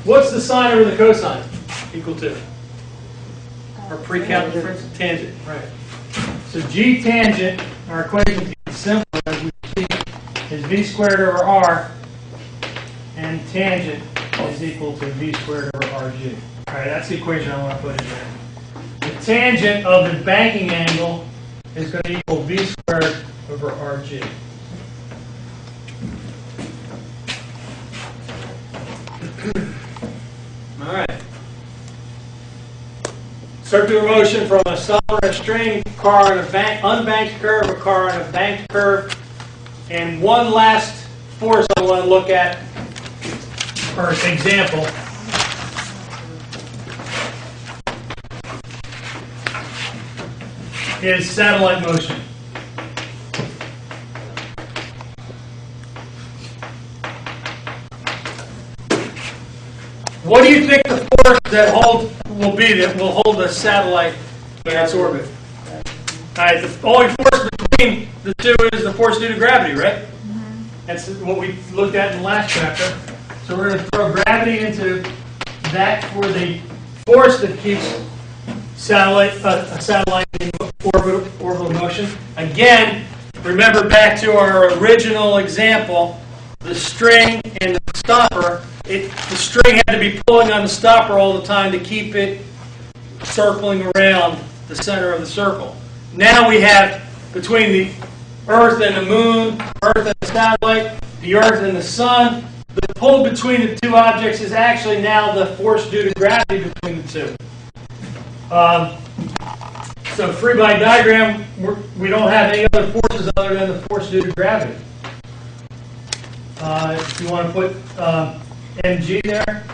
What's the sine over the cosine equal to? Our pre-calc difference? Tangent, right. So G tangent, our equation is simple as we see, is V squared over R, and tangent is equal to V squared over RG. All right, that's the equation I want to put in there. The tangent of the banking angle is going to equal V squared over RG. All right. Circular motion from a solid string car on a unbanked curve, a car on a banked curve. And one last force I want to look at, or example, is satellite motion. What do you think the force that will hold the satellite in its orbit? All right, the only force between the two is the force due to gravity, right? That's what we looked at in the last chapter. So we're going to throw gravity into that for the force that keeps a satellite in orbital motion. Again, remember back to our original example, the string and the stopper. The string had to be pulling on the stopper all the time to keep it circling around the center of the circle. Now we have, between the Earth and the Moon, Earth and the satellite, the Earth and the Sun, the pull between the two objects is actually now the force due to gravity between the two. So free body diagram, we don't have any other forces other than the force due to gravity. If you want to put mg there,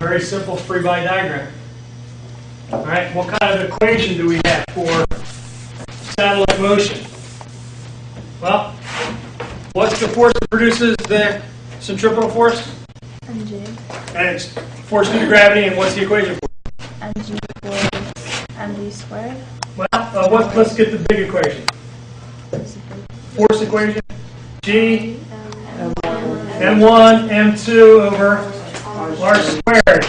very simple free body diagram. All right, what kind of equation do we have for satellite motion? Well, what's the force that produces the centripetal force? mg. And it's force due to gravity, and what's the equation for? mg equals mv squared. Well, let's get the big equation. Force equation. G m1 m2 over r squared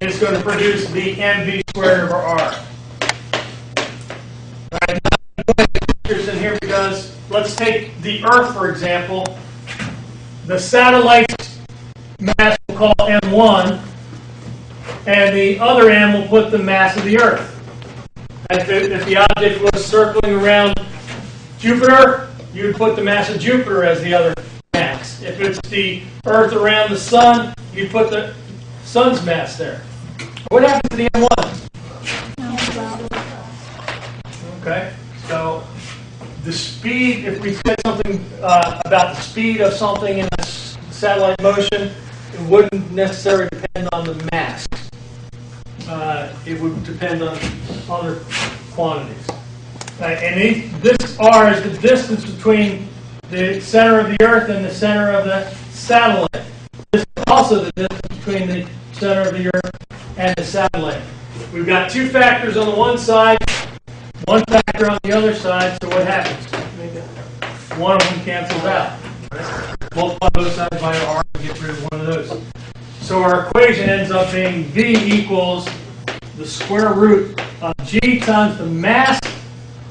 is going to produce the mv squared over r. All right, now I'm going to put pictures in here because let's take the Earth, for example. The satellite's mass we'll call m1, and the other m will put the mass of the Earth. If the object was circling around Jupiter, you would put the mass of Jupiter as the other mass. If it's the Earth around the Sun, you'd put the Sun's mass there. What happens to the M1? Okay, so the speed, if we said something about the speed of something in a satellite motion, it wouldn't necessarily depend on the mass. It would depend on other quantities. And this r is the distance between the center of the Earth and the center of the satellite. This is also the distance between the center of the Earth and the satellite. We've got two factors on the one side, one factor on the other side, so what happens? One of them cancels out. Multiply both sides by r and get rid of one of those. So our equation ends up being V equals the square root of G times the mass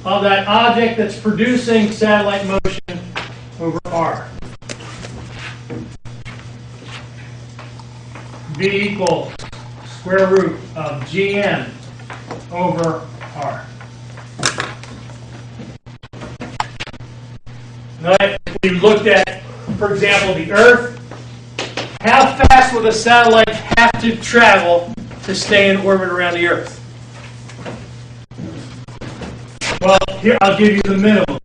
of that object that's producing satellite motion over R. V equals square root of Gm over R. Now, if we looked at, for example, the Earth, how fast would a satellite have to travel to stay in orbit around the Earth? Well, here I'll give you the minimum.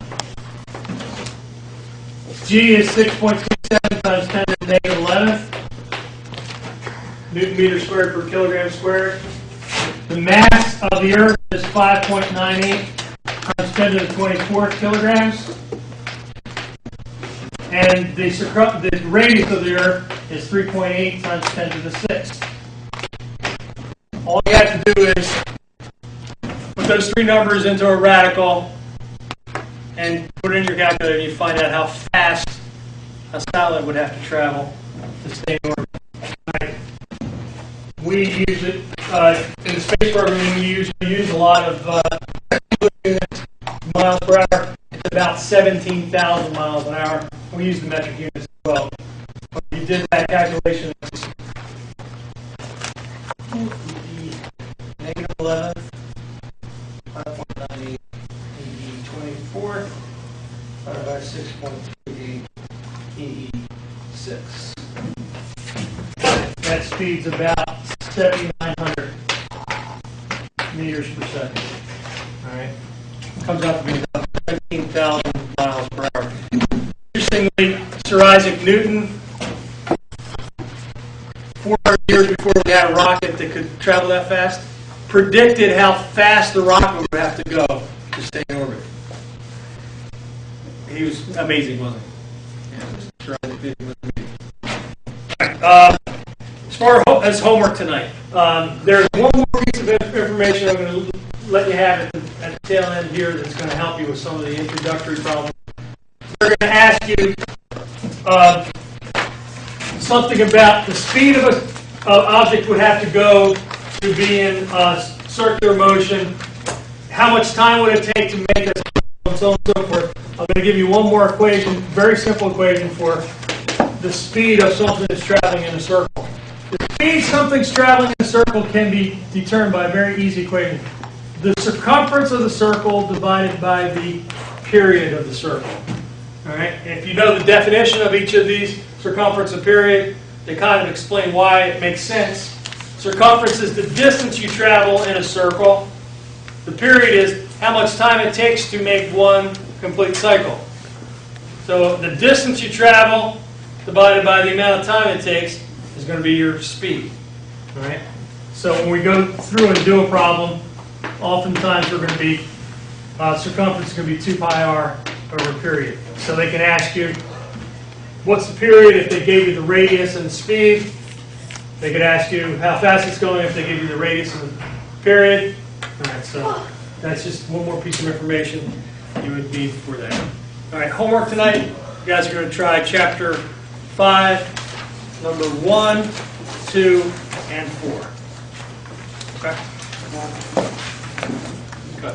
G is 6.67 times 10 to the negative 11th Newton meter squared per kilogram squared. The mass of the Earth is 5.98 times 10 to the 24th kilograms. And the radius of the Earth is 3.8 times 10 to the 6th. All you have to do is put those three numbers into a radical and put it in your calculator, and you find out how fast a satellite would have to travel to stay in orbit. Right. We use it in the space program. We use a lot of units, miles per hour. It's about 17,000 miles an hour. We use the metric units as well. When you did that calculation, it's -11, 5.98 24 divided by 6.38 E6. That speed's about 7,900 meters per second. All right, comes out to be about 17,000 miles per hour. Interestingly, Sir Isaac Newton, 400 years before we had a rocket that could travel that fast, predicted how fast the rocket would have to go to stay in orbit. He was amazing, wasn't he? Yeah, Sir Isaac Newton was amazing. As far as homework tonight, there's one more piece of information I'm going to let you have at the tail end here that's going to help you with some of the introductory problems. They're going to ask you something about the speed of an object would have to go to be in circular motion. How much time would it take to make this, and so on and so forth. I'm going to give you one more equation, very simple equation for the speed of something that's traveling in a circle. The speed something's traveling in a circle can be determined by a very easy equation. The circumference of the circle divided by the period of the circle. All right. If you know the definition of each of these, circumference and period, they kind of explain why it makes sense. Circumference is the distance you travel in a circle. The period is how much time it takes to make one complete cycle. So the distance you travel divided by the amount of time it takes is going to be your speed. All right. So when we go through and do a problem, oftentimes we're going to be circumference is going to be 2 pi r over period. So they can ask you, what's the period if they gave you the radius and the speed? They could ask you how fast it's going if they give you the radius and the period. All right, so that's just one more piece of information you would need for that. All right, homework tonight. You guys are going to try chapter 5, number 1, 2, and 4. Okay? Good.